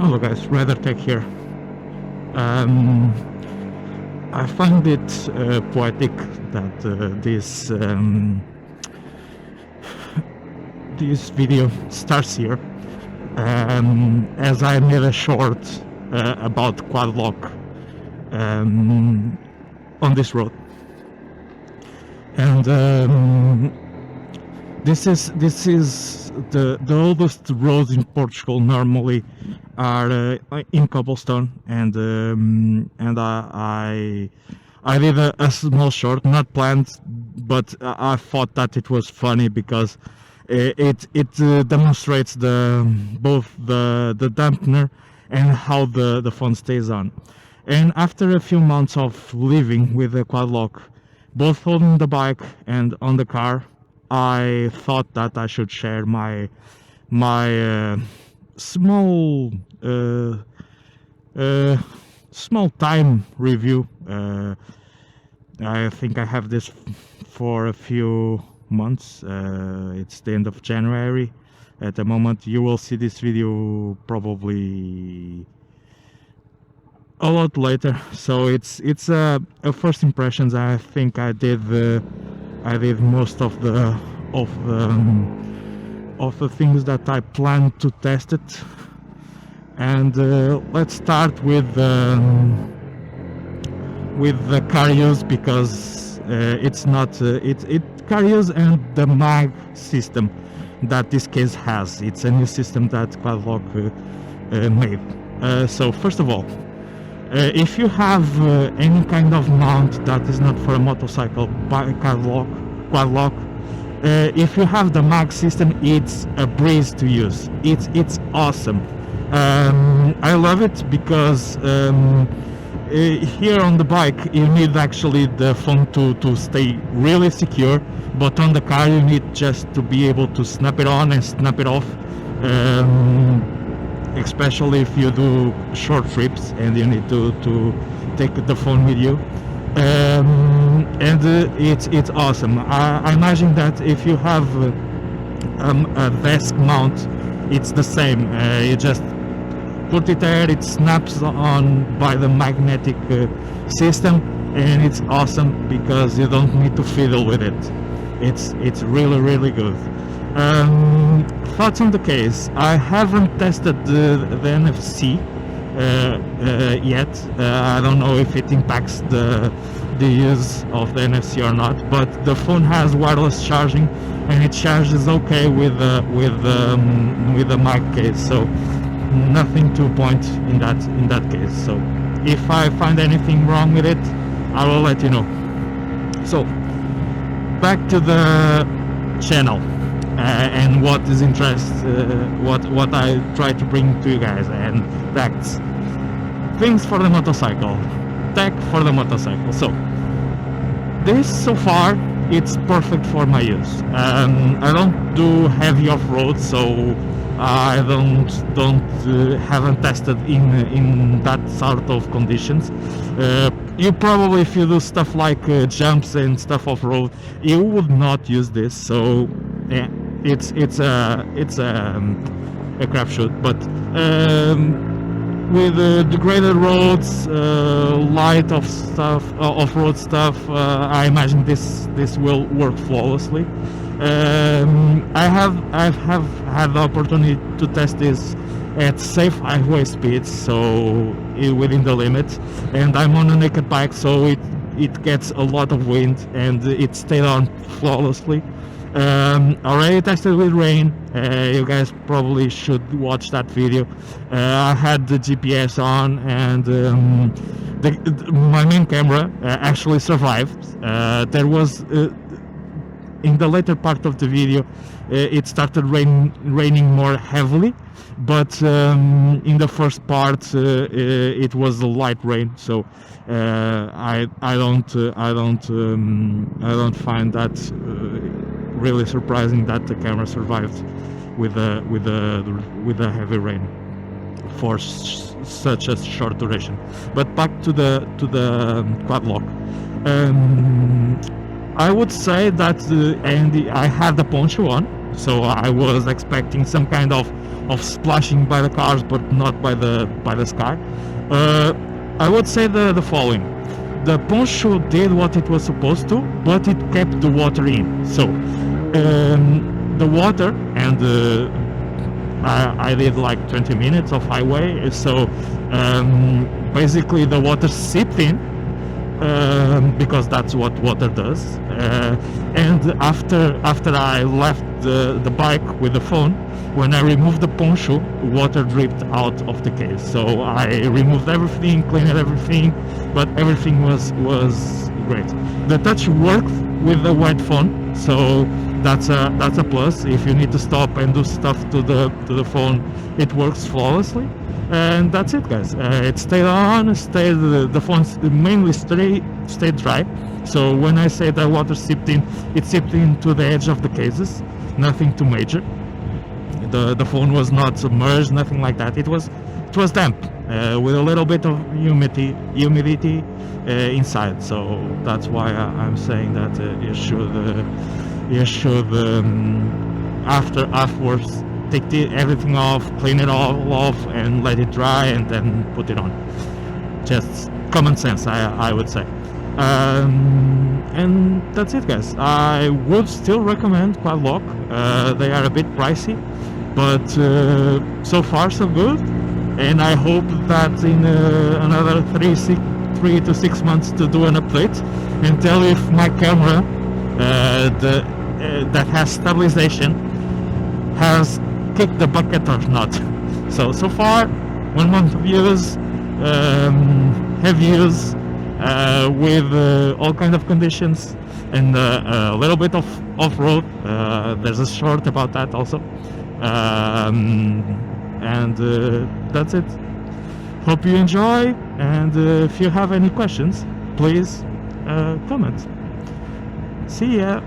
Hello guys, RiderTech here. I find it poetic that this video starts here, as I made a short about Quadlock on this road, and this is the oldest roads in Portugal. Normally are in cobblestone, and I did a small short, not planned, but I thought that it was funny because it demonstrates both the dampener and how the phone stays on. And after a few months of living with a Quadlock, both holding the bike and on the car, I thought that I should share my small time review. I think I have this for a few months. It's the end of January at the moment. You will see this video probably a lot later, so it's a first impressions. I think I did most of the things that I planned to test it. And let's start with the car use, because it's not car use and the MAG system that this case has. It's a new system that Quadlock made. So first of all, if you have any kind of mount that is not for a motorcycle by Quadlock, if you have the MAG system, it's a breeze to use. It's awesome. I love it because here on the bike you need actually the phone to stay really secure, but on the car you need just to be able to snap it on and snap it off, especially if you do short trips and you need to take the phone with you. And it's awesome. I imagine that if you have a desk mount, it's the same. You just put it there, it snaps on by the magnetic system, and it's awesome because you don't need to fiddle with it. It's really good. Thoughts on the case. I haven't tested the NFC yet. I don't know if it impacts the use of the NFC or not, but the phone has wireless charging and it charges okay with the MAG case, so nothing to point in that case. So if I find anything wrong with it, I will let you know. So back to the channel and what is what I try to bring to you guys, and that's things for the motorcycle, tech for the motorcycle. So this so far it's perfect for my use. I don't do heavy off-road, so I haven't tested in that sort of conditions. You probably, if you do stuff like jumps and stuff off-road, you would not use this. So yeah, it's a crapshoot. But with the graded roads, light of stuff, off-road stuff, I imagine this will work flawlessly. I have had the opportunity to test this at safe highway speeds, so within the limit, and I'm on a naked bike, so it gets a lot of wind and it stayed on flawlessly. Already tested with rain. You guys probably should watch that video. I had the GPS on, and my main camera actually survived. There was in the later part of the video it started raining more heavily, but in the first part it was a light rain, so I don't find that really surprising that the camera survived with a heavy rain for such a short duration. But back to the Quadlock. I would say that, and I had the Poncho on, so I was expecting some kind of splashing by the cars, but not by the sky. I would say the following: the Poncho did what it was supposed to, but it kept the water in. So the water, and I did like 20 minutes of highway, so basically the water seeped in, because that's what water does. And after I left the bike with the phone, when I removed the Poncho, water dripped out of the case. So I removed everything, cleaned everything, but everything was great. The touch worked with the white phone, so that's a plus. If you need to stop and do stuff to the phone, it works flawlessly. And that's it, guys. It stayed on, the phone mainly stayed dry. So when I say that water seeped in, it seeped into the edge of the cases, nothing too major. The phone was not submerged, nothing like that. It was damp, with a little bit of humidity inside. So that's why I'm saying that you should afterwards take everything off, clean it all off, and let it dry, and then put it on. Just common sense, I would say. And that's it, guys. I would still recommend Quadlock. They are a bit pricey, but so far so good. And I hope that in another 3 to 6 months to do an update and tell if my camera that has stabilization has kicked the bucket or not. So far, 1 month of use, heavy use, with all kind of conditions, and a little bit of off-road. There's a short about that also. And that's it. Hope you enjoy, and if you have any questions, please comment. See ya.